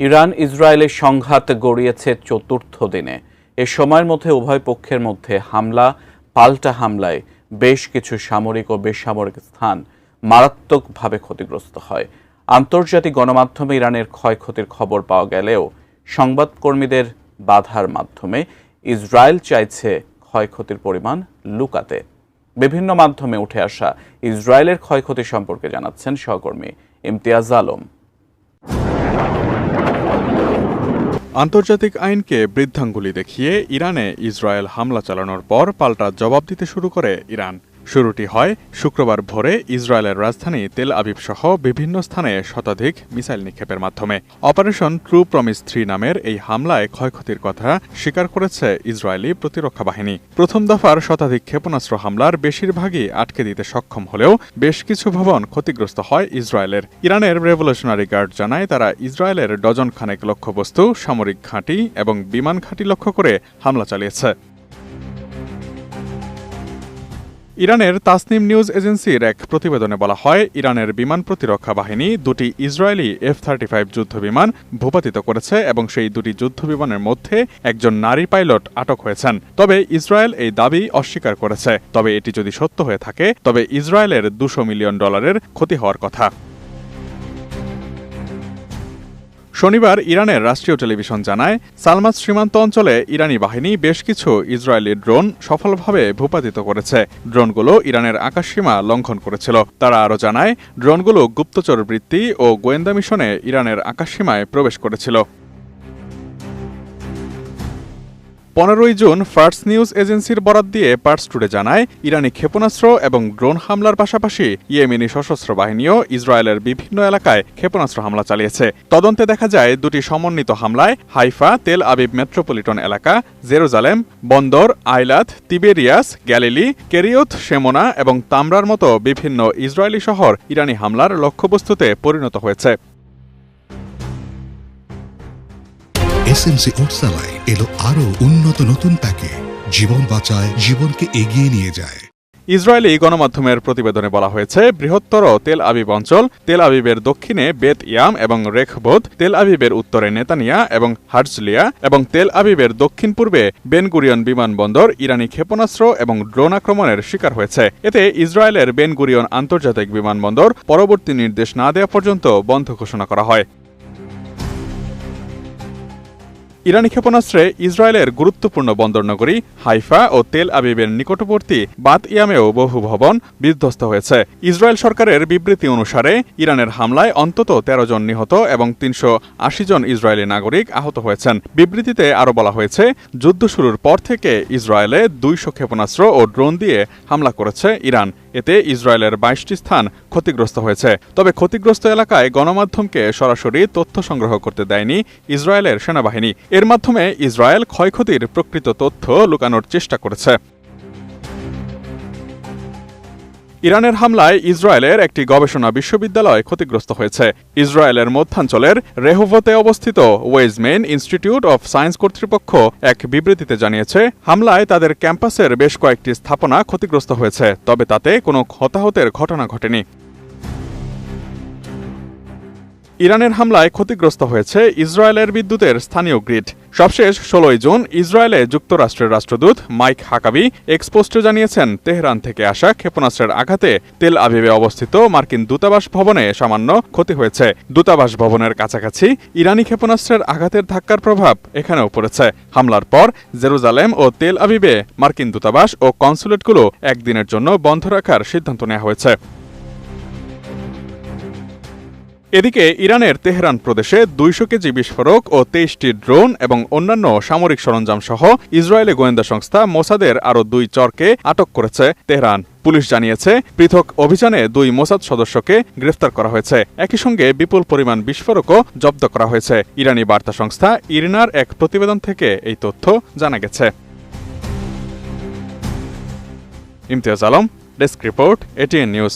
Iran ইসরায়েলের সংঘাত গড়িয়েছে চতুর্থ দিনে। এ সময়ের মধ্যে উভয় পক্ষের মধ্যে হামলা পাল্টা হামলায় বেশ কিছু সামরিক ও বেসামরিক স্থান মারাত্মকভাবে ক্ষতিগ্রস্ত হয়। আন্তর্জাতিক গণমাধ্যমে ইরানের ক্ষয়ক্ষতির খবর পাওয়া গেলেও সংবাদকর্মীদের বাধার মাধ্যমে ইসরায়েল চাইছে ক্ষয়ক্ষতির পরিমাণ লুকাতে। বিভিন্ন মাধ্যমে উঠে আসা ইসরায়েলের ক্ষয়ক্ষতি সম্পর্কে জানাচ্ছেন সহকর্মী ইমতিয়াজ আলম। আন্তর্জাতিক আইনকে বৃদ্ধাঙ্গুলি দেখিয়ে ইরানে ইসরায়েল হামলা চালানোর পর পাল্টা জবাব দিতে শুরু করে ইরান। শুরুটি হয় শুক্রবার ভোরে ইসরায়েলের রাজধানী তেল আবিব সহ বিভিন্ন স্থানে শতাধিক মিসাইল নিক্ষেপের মাধ্যমে। অপারেশন ট্রু প্রমিস 3 নামের এই হামলায় ক্ষয়ক্ষতির কথা স্বীকার করেছে ইসরায়েলি প্রতিরক্ষা বাহিনী। প্রথম দফার শতাধিক ক্ষেপণাস্ত্র হামলার বেশিরভাগই আটকে দিতে সক্ষম হলেও বেশ কিছু ভবন ক্ষতিগ্রস্ত হয় ইসরায়েলের। ইরানের রেভলিউশনারি গার্ড জানায় তারা ইসরায়েলের ডজন খানেক লক্ষ্যবস্তু, সামরিক ঘাঁটি এবং বিমান ঘাঁটি লক্ষ্য করে হামলা চালিয়েছে। ইরানের তাসনিম নিউজ এজেন্সির এক প্রতিবেদনে বলা হয়, ইরানের বিমান প্রতিরক্ষা বাহিনী দুটি ইসরায়েলি F-35 যুদ্ধবিমান ভূপাতিত করেছে এবং সেই দুটি যুদ্ধবিমানের মধ্যে একজন নারী পাইলট আটক হয়েছেন। তবে ইসরায়েল এই দাবি অস্বীকার করেছে। তবে এটি যদি সত্য হয়ে থাকে তবে ইসরায়েলের $200 মিলিয়ন ক্ষতি হওয়ার কথা। শনিবার ইরানের রাষ্ট্রীয় টেলিভিশন জানায়, সালমাস সীমান্ত অঞ্চলে ইরানি বাহিনী বেশ কিছু ইসরায়েলি ড্রোন সফলভাবে ভূপাতিত করেছে। ড্রোনগুলো ইরানের আকাশসীমা লঙ্ঘন করেছিল। তারা আরও জানায়, ড্রোনগুলো গুপ্তচর বৃত্তি ও গোয়েন্দা মিশনে ইরানের আকাশসীমায় প্রবেশ করেছিল। 15 জুন ফার্স নিউজ এজেন্সির বরাত দিয়ে পার্স টুডে জানায়, ইরানি ক্ষেপণাস্ত্র এবং ড্রোন হামলার পাশাপাশি ইয়েমেনি সশস্ত্র বাহিনীও ইসরায়েলের বিভিন্ন এলাকায় ক্ষেপণাস্ত্র হামলা চালিয়েছে। তদন্তে দেখা যায়, দুটি সমন্বিত হামলায় হাইফা, তেল আবিব মেট্রোপলিটন এলাকা, জেরুজালেম, বন্দর, আইলাত, তিবেরিয়াস, গ্যালিলি, কেরিয়ত, শেমোনা এবং তামরার মতো বিভিন্ন ইসরায়েলি শহর ইরানি হামলার লক্ষ্যবস্তুতে পরিণত হয়েছে। এসএমসি ওটসালাই এলো আরো উন্নত নতুন প্যাকে, জীবন বাঁচায়, জীবনকে এগিয়ে নিয়ে যায়। ইসরায়েলি গণমাধ্যমের প্রতিবেদনে বলা হয়েছে, বৃহত্তর তেল আবিব অঞ্চল, তেল আবিবের দক্ষিণে বেত ইয়াম এবং রেখবোত, তেল আবিবের উত্তরে নেতানিয়া এবং হার্জলিয়া এবং তেল আবিবের দক্ষিণ পূর্বে বেন গুরিয়ন বিমানবন্দর ইরানি ক্ষেপণাস্ত্র এবং ড্রোন আক্রমণের শিকার হয়েছে। এতে ইসরায়েলের বেন গুরিয়ন আন্তর্জাতিক বিমানবন্দর পরবর্তী নির্দেশ না দেওয়া পর্যন্ত বন্ধ ঘোষণা করা হয়। ইরানি ক্ষেপণাস্ত্রে ইসরায়েলের গুরুত্বপূর্ণ বন্দরনগরী হাইফা ও তেল আবিবের নিকটবর্তী বাত ইয়ামেও বহু ভবন বিধ্বস্ত হয়েছে। ইসরায়েল সরকারের বিবৃতি অনুসারে ইরানের হামলায় অন্তত 13 জন নিহত এবং 380 জন ইসরায়েলি নাগরিক আহত হয়েছেন। বিবৃতিতে আরও বলা হয়েছে, যুদ্ধ শুরুর পর থেকে ইসরায়েলে 200 ক্ষেপণাস্ত্র ও ড্রোন দিয়ে হামলা করেছে ইরান। এতে ইসরায়েলের 22টি স্থান ক্ষতিগ্রস্ত হয়েছে। তবে ক্ষতিগ্রস্ত এলাকায় গণমাধ্যমকে সরাসরি তথ্য সংগ্রহ করতে দেয়নি ইসরায়েলের সেনাবাহিনী। এর মাধ্যমে ইসরায়েল ক্ষয়ক্ষতির প্রকৃত তথ্য লুকানোর চেষ্টা করেছে। ইরানের হামলায় ইসরায়েলের একটি গবেষণা বিশ্ববিদ্যালয় ক্ষতিগ্রস্ত হয়েছে। ইসরায়েলের মধ্যাঞ্চলের রেহোভতে অবস্থিত ওয়েজমেন ইনস্টিটিউট অফ সায়েন্স কর্তৃপক্ষ এক বিবৃতিতে জানিয়েছে, হামলায় তাদের ক্যাম্পাসের বেশ কয়েকটি স্থাপনা ক্ষতিগ্রস্ত হয়েছে, তবে তাতে কোনো হতাহতের ঘটনা ঘটেনি। ইরানের হামলায় ক্ষতিগ্রস্ত হয়েছে ইসরায়েলের বিদ্যুতের স্থানীয় গ্রিড। সবশেষ 16 জুন ইসরায়েলে যুক্তরাষ্ট্রের রাষ্ট্রদূত মাইক হাকাবি এক্সপোস্টে জানিয়েছেন, তেহরান থেকে আসা ক্ষেপণাস্ত্রের আঘাতে তেল আবিবে অবস্থিত মার্কিন দূতাবাস ভবনে সামান্য ক্ষতি হয়েছে। দূতাবাস ভবনের কাছাকাছি ইরানি ক্ষেপণাস্ত্রের আঘাতের ধাক্কার প্রভাব এখানেও পড়েছে। হামলার পর জেরুজালেম ও তেল আবিবে মার্কিন দূতাবাস ও কনসুলেটগুলো একদিনের জন্য বন্ধ রাখার সিদ্ধান্ত নেওয়া হয়েছে। এদিকে ইরানের তেহরান প্রদেশে 200 কেজি বিস্ফোরক ও 23টি ড্রোন এবং অন্যান্য সামরিক সরঞ্জাম সহ ইসরায়েলি গোয়েন্দা সংস্থা মোসাদের আরও 2 চরকে আটক করেছে তেহরান। পুলিশ জানিয়েছে, পৃথক অভিযানে 2 মোসাদ সদস্যকে গ্রেফতার করা হয়েছে। একই সঙ্গে বিপুল পরিমাণ বিস্ফোরকও জব্দ করা হয়েছে। ইরানি বার্তা সংস্থা ইরিনার এক প্রতিবেদন থেকে এই তথ্য জানা গেছে। Imtiaz Alam, desk report, ATN news.